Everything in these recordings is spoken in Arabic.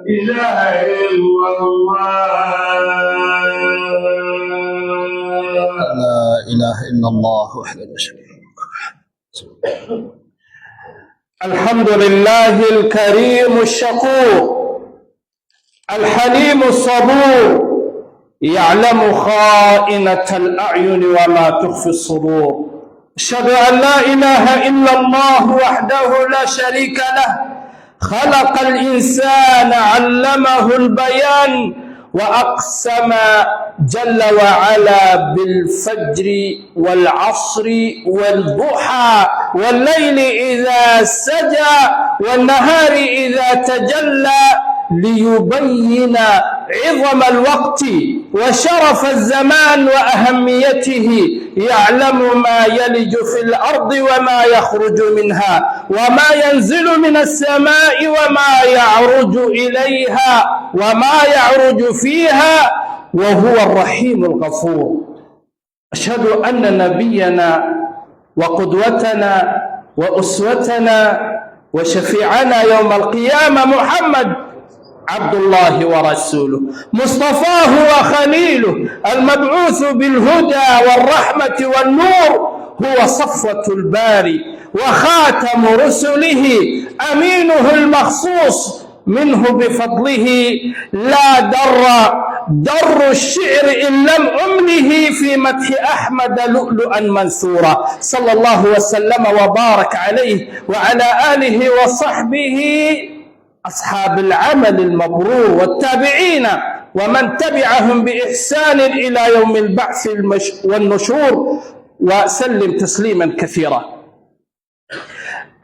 إله إلا الله لا إله إلا الله وحده لا شريك له. الحمد لله الكريم الشكور الحليم الصبور يعلم خائنة الأعين وما تخفي الصدور. أشهد أن لا إله إلا الله وحده لا شريك له خلق الإنسان علمه البيان وأقسم جل وعلا بالفجر والعصر والضحى والليل إذا سجى والنهار إذا تجلى ليبين عظم الوقت وشرف الزمان وأهميته. يعلم ما يلج في الأرض وما يخرج منها وما ينزل من السماء وما يعرج إليها وما يعرج فيها وهو الرحيم الغفور. أشهد أن نبينا وقدوتنا وأسوتنا وشفيعنا يوم القيامة محمد عبد الله ورسوله مصطفاه وخليله المبعوث بالهدى والرحمة والنور هو صفوة الباري وخاتم رسله أمينه المخصوص منه بفضله لا در الشعر إن لم أمله في مدح أحمد لؤلؤا منثورا صلى الله وسلم وبارك عليه وعلى آله وصحبه أصحاب العمل المبرور والتابعين ومن تبعهم بإحسان إلى يوم البعث والنشور وسلم تسليما كثيرا.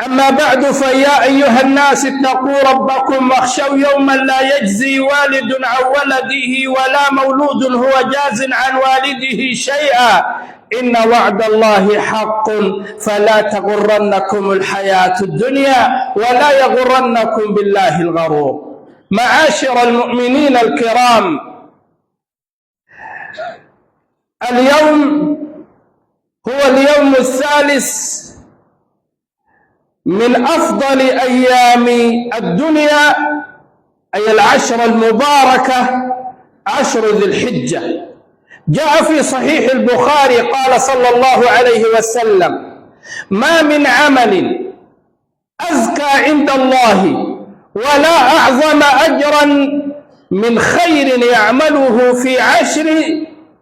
أما بعد فيا أيها الناس اتقوا ربكم واخشوا يوما لا يجزي والد عن ولده ولا مولود هو جاز عن والده شيئا إن وعد الله حق فلا تغرنكم الحياة الدنيا ولا يغرنكم بالله الغرور. معاشر المؤمنين الكرام، اليوم هو اليوم الثالث من أفضل أيام الدنيا أي العشر المباركة عشر ذي الحجة. جاء في صحيح البخاري قال صلى الله عليه وسلم: ما من عمل أزكى عند الله ولا أعظم أجرا من خير يعمله في عشر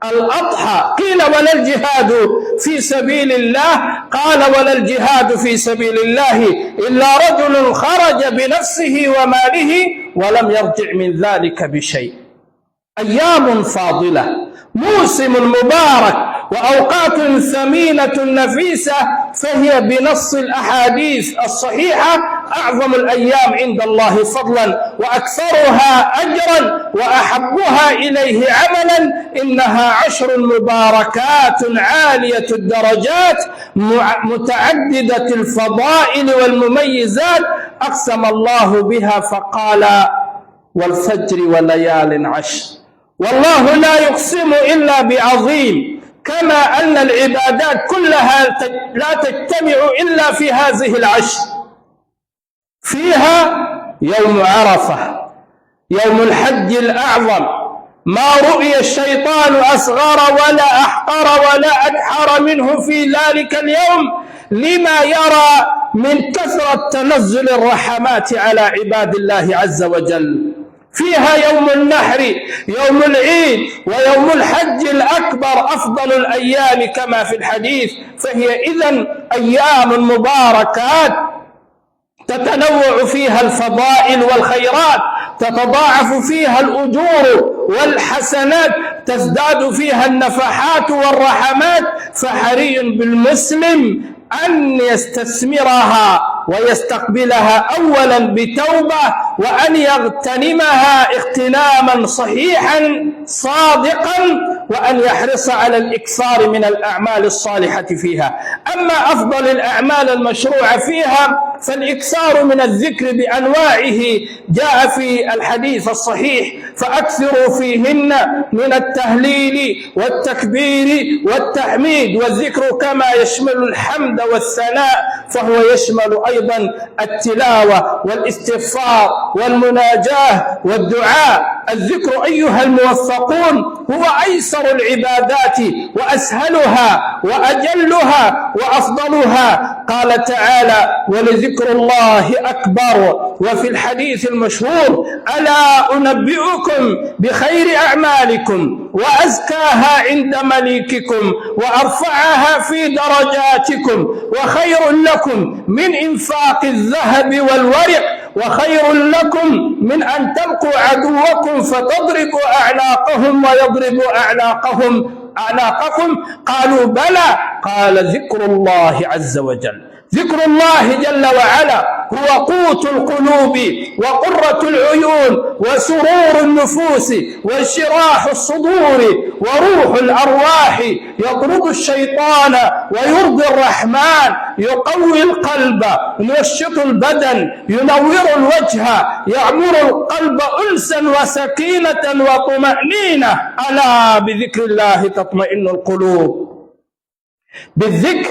الأضحى. قيل: ولا الجهاد في سبيل الله؟ قال: ولا الجهاد في سبيل الله إلا رجل خرج بنفسه وماله ولم يرجع من ذلك بشيء. أيام فاضلة، موسم مبارك، وأوقات ثمينة نفيسة، فهي بنص الأحاديث الصحيحة أعظم الأيام عند الله فضلا وأكثرها أجرا وأحبها إليه عملا. إنها عشر مباركات عالية الدرجات متعددة الفضائل والمميزات أقسم الله بها فقال: والفجر وليال عشر. والله لا يقسم إلا بعظيم، كما أن العبادات كلها لا تجتمع إلا في هذه العشر. فيها يوم عرفة، يوم الحج الأعظم، ما رؤي الشيطان أصغر ولا أحقر ولا أدحر منه في ذلك اليوم، لما يرى من كثرة تنزل الرحمات على عباد الله عز وجل. فيها يوم النحر، يوم العيد، ويوم الحج الأكبر أفضل الأيام كما في الحديث. فهي إذن أيام مباركات تتنوع فيها الفضائل والخيرات، تتضاعف فيها الأجور والحسنات، تزداد فيها النفحات والرحمات. فحري بالمسلم أن يستثمرها ويستقبلها أولا بتوبة، وأن يغتنمها اغتناما صحيحا صادقا، وأن يحرص على الإكثار من الأعمال الصالحة فيها. أما أفضل الأعمال المشروعة فيها فالإكثار من الذكر بأنواعه، جاء في الحديث الصحيح: فأكثروا فيهن من التهليل والتكبير والتحميد. والذكر كما يشمل الحمد والثناء فهو يشمل أيضا التلاوة والاستغفار والمناجاة والدعاء. الذكر أيها الموفقون هو أيسر العبادات وأسهلها وأجلها وأفضلها. قال تعالى: ولذكر الله أكبر. وفي الحديث المشهور: ألا أنبئكم بخير أعمالكم وأزكاها عند مليككم وأرفعها في درجاتكم وخير لكم من إنفاق الذهب والورق وخير لكم من أن تلقوا عدوكم فتضربوا أعناقهم ويضربوا أعناقكم. قالوا: بلى. قال: ذكر الله عز وجل. ذكر الله جل وعلا هو قوت القلوب وقرة العيون وسرور النفوس وانشراح الصدور وروح الأرواح، يطرد الشيطان ويرضي الرحمن، يقوي القلب، ينشط البدن، ينور الوجه، يعمر القلب أنسا وسكينة وطمأنينة. ألا بذكر الله تطمئن القلوب. بالذكر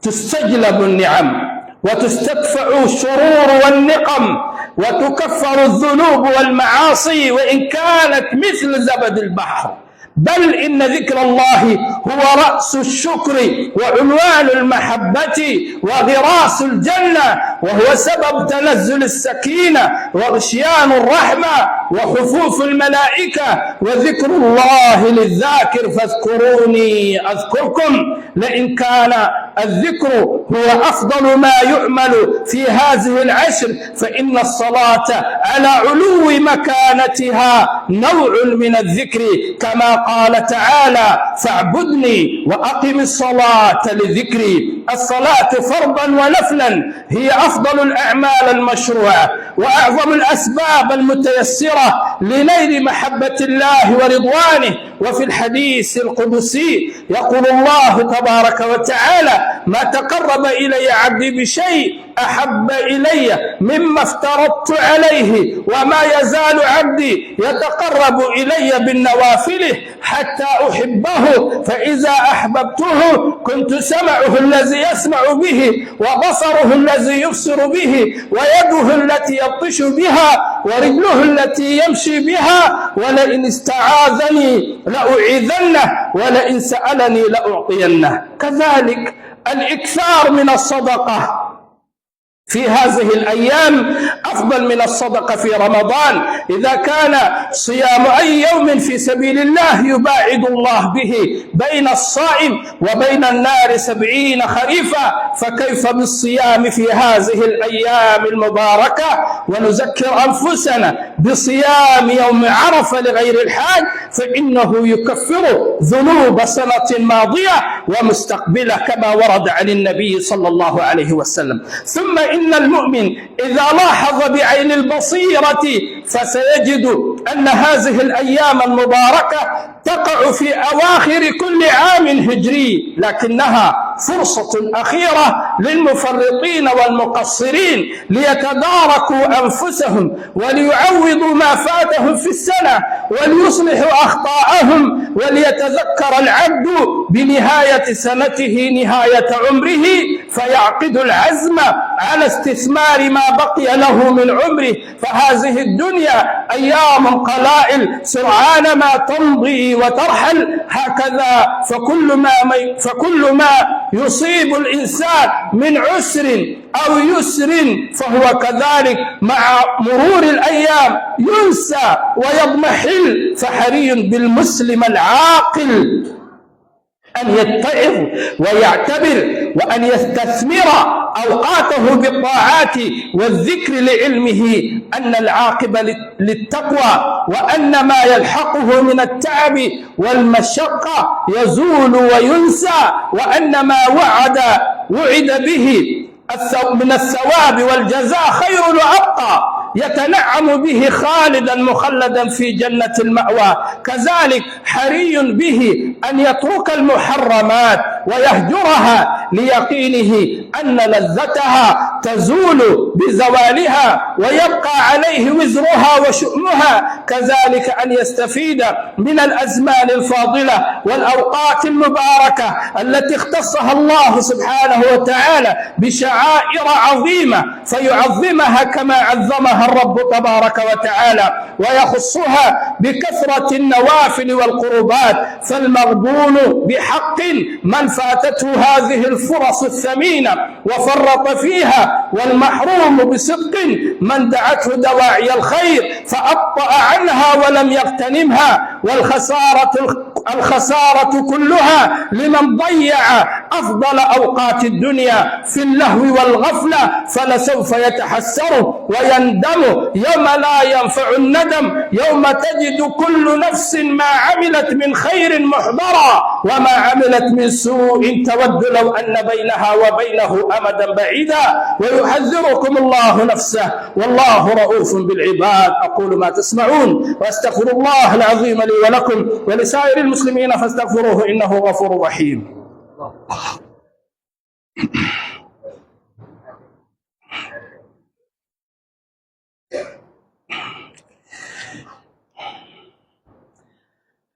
تستجلب النعم وتستدفع الشرور والنقم وتكفر الذنوب والمعاصي وإن كانت مثل زبد البحر. بل إن ذكر الله هو رأس الشكر وعنوان المحبة وغراس الجنة، وهو سبب تنزل السكينة وغشيان الرحمة وحفوف الملائكة. وذكر الله للذاكر فاذكروني أذكركم. لئن كان الذكر هو أفضل ما يعمل في هذه العشر، فإن الصلاة على علو مكانتها نوع من الذكر، كما قال تعالى: فاعبدني وأقم الصلاة لذكري. الصلاة فرضا ونفلا هي أفضل الأعمال المشروعة وأعظم الأسباب المتيسرة لنيل محبة الله ورضوانه. وفي الحديث القدسي يقول الله تبارك وتعالى: ما تقرب إلي عبدي بشيء أحب إلي مما افترضت عليه، وما يزال عبدي يتقرب إلي بالنوافل حتى أحبه، فإذا أحببته كنت سمعه الذي يسمع به وبصره الذي يبصر به ويده التي يبطش بها ورجله التي يمشي بها، ولئن استعاذني لأعيذنه ولئن سألني لأعطينه. كذلك الإكثار من الصدقة في هذه الأيام أفضل من الصدقة في رمضان. إذا كان صيام أي يوم في سبيل الله يباعد الله به بين الصائم وبين النار 70 خريفا، فكيف بالصيام في هذه الأيام المباركة؟ ونذكر أنفسنا بصيام يوم عرفة لغير الحاج، فإنه يكفر ذنوب سنة ماضية ومستقبلة كما ورد عن النبي صلى الله عليه وسلم. ثم إن المؤمن إذا لاحظ بعين البصيرة فسيجد أن هذه الأيام المباركة تقع في أواخر كل عام هجري، لكنها فرصة أخيرة للمفرطين والمقصرين ليتداركوا أنفسهم وليعوضوا ما فاتهم في السنة وليصلحوا أخطاءهم، وليتذكر العبد بنهاية سنته نهاية عمره فيعقد العزم على استثمار ما بقي له من عمره. فهذه الدنيا أيام قلائل سرعان ما تمضي وترحل، هكذا فكل ما يصيب الإنسان من عسر أو يسر فهو كذلك مع مرور الأيام ينسى ويضمحل. فحري بالمسلم العاقل أن يتعظ ويعتبر وأن يستثمر أوقاته بالطاعات والذكر لعلمه أن العاقبة للتقوى، وأن ما يلحقه من التعب والمشقة يزول وينسى، وأن ما وعد به من الثواب والجزاء خير وأبقى يتنعم به خالدا مخلدا في جنة المأوى. كذلك حري به أن يترك المحرمات ويهجرها ليقينه أن لذتها تزول بزوالها ويبقى عليه وزرها وشؤمها كذلك أن يستفيد من الأزمان الفاضلة والأوقات المباركة التي اختصها الله سبحانه وتعالى بشعائر عظيمة فيعظمها كما عظمها الرب تبارك وتعالى، ويخصها بكثرة النوافل والقربات. فالمغبون بحق من فاتته هذه الفرص الثمينة وفرط فيها، والمحروم بصدق من دعته دواعي الخير فأبطأ عنها ولم يغتنمها. والخسارة كلها لمن ضيع أفضل أوقات الدنيا في اللهو والغفلة، فلسوف يتحسر ويندم يوم لا ينفع الندم، يوم تجد كل نفس ما عملت من خير محضرا وما عملت من سوء تود لو أن بينها وبينه أمدا بعيدا. ويحذركم الله نفسه والله رؤوف بالعباد. أقول ما تسمعون وأستغفر الله العظيم لي ولكم ولسائر المسلمين فاستغفروه إنه غفور رحيم.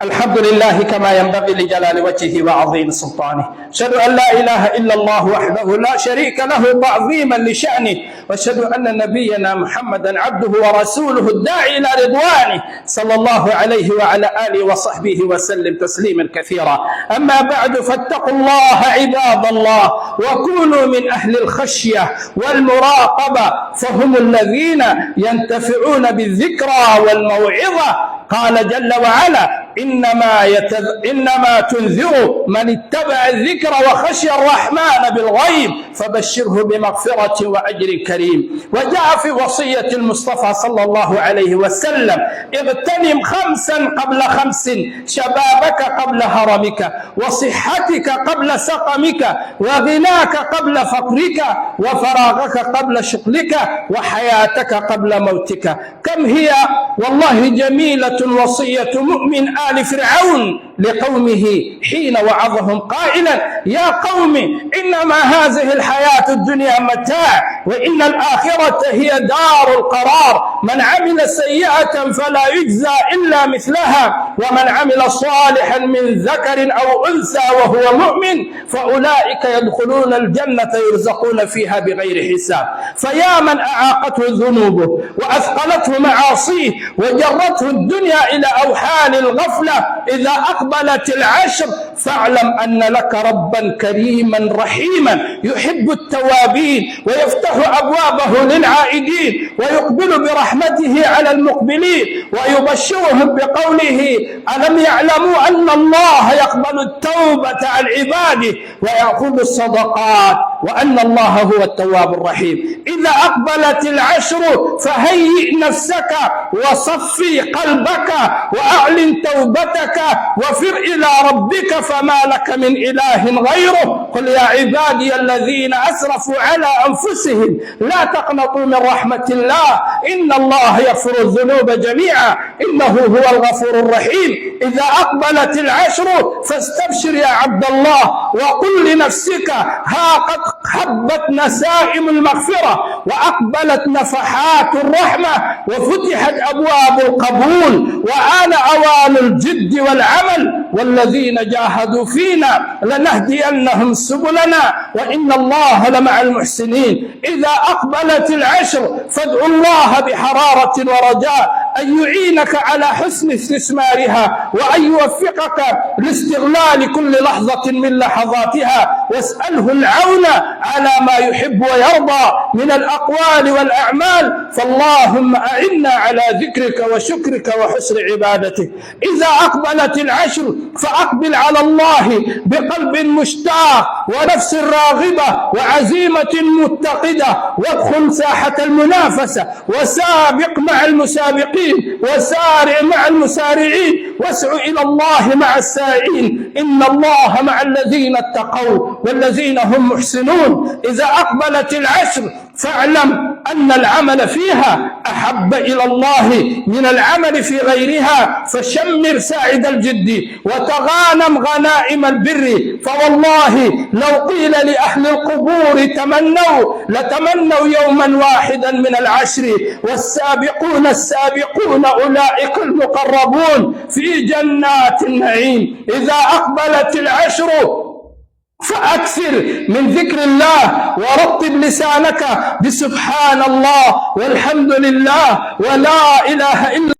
الحمد لله كما ينبغي لجلال وجهه وعظيم سلطانه، أشهد أن لا إله إلا الله وحده لا شريك له تعظيما لشأنه، وأشهد أن نبينا محمدا عبده ورسوله الداعي إلى رضوانه صلى الله عليه وعلى آله وصحبه وسلم تسليما كثيرا. أما بعد، فاتقوا الله عباد الله وكونوا من أهل الخشية والمراقبة، فهم الذين ينتفعون بالذكرى والموعظة. قال جل وعلا: إنما تنذر من اتبع الذكر وخشي الرحمن بالغيب فبشره بمغفرة وأجر كريم. وجاء في وصية المصطفى صلى الله عليه وسلم: اغتنم 5 قبل 5، شبابك قبل هرمك، وصحتك قبل سقمك، وغناك قبل فقرك، وفراغك قبل شغلك، وحياتك قبل موتك. كم هي والله جميلة وصية مؤمن آل فرعون لقومه حين وعظهم قائلا: يا قوم إنما هذه الحياة الدنيا متاع وإن الآخرة هي دار القرار، من عمل سيئة فلا يجزى إلا مثلها، ومن عمل صالحا من ذكر أو أنثى وهو مؤمن فأولئك يدخلون الجنة يرزقون فيها بغير حساب. فيا من أعاقته ذنوبه وأثقلته معاصيه وجرته الدنيا إلى أوحال الغفلة، إذا أقبلت العشر فاعلم أن لك ربا كريما رحيما يحب التوابين ويفتح أبوابه للعائدين ويقبل برحمته على المقبلين، ويبشرهم بقوله: ألم يعلموا أن الله يقبل التوبة عن عباده ويأخذ الصدقات وأن الله هو التواب الرحيم. إذا أقبلت العشر فهيئ نفسك وصفي قلبك وأعلن توبتك وفر إلى ربك فما لك من إله غيره. قل يا عبادي الذين أسرفوا على أنفسهم لا تقنطوا من رحمة الله إن الله يغفر الذنوب جميعا إنه هو الغفور الرحيم. إذا أقبلت العشر فاستبشر يا عبد الله وقل لنفسك: ها قد حبت نسائم المغفرة وأقبلت نفحات الرحمة وفتحت أبواب القبول وآن أوان الجد والعمل، والذين جاهدوا فينا لنهدينهم سبلنا وإن الله لمع المحسنين. إذا أقبلت العشر فادعوا الله بحرارة ورجاء أن يعينك على حسن استثمارها وأن يوفقك لاستغلال كل لحظة من لحظاتها، واسأله العون على ما يحب ويرضى من الأقوال والأعمال. فاللهم أعنا على ذكرك وشكرك وحسن عبادتك. إذا أقبلت العشر فأقبل على الله بقلب مشتاق ونفس راغبة وعزيمة متقدة، وادخل ساحة المنافسة وسابق مع المسابقين وسارع مع المسارعين واسع إلى الله مع السائعين. إن الله مع الذين اتقوا والذين هم محسنون. إذا أقبلت العشر فاعلم أن العمل فيها أحب إلى الله من العمل في غيرها، فشمر ساعد الجد وتغانم غنائم البر. فوالله لو قيل لأهل القبور تمنوا لتمنوا يوما واحدا من العشر، والسابقون السابقون أولئك المقربون في جنات النعيم. إذا أقبلت العشر فأكثر من ذكر الله، ورطب لسانك بسبحان الله والحمد لله ولا إله إلا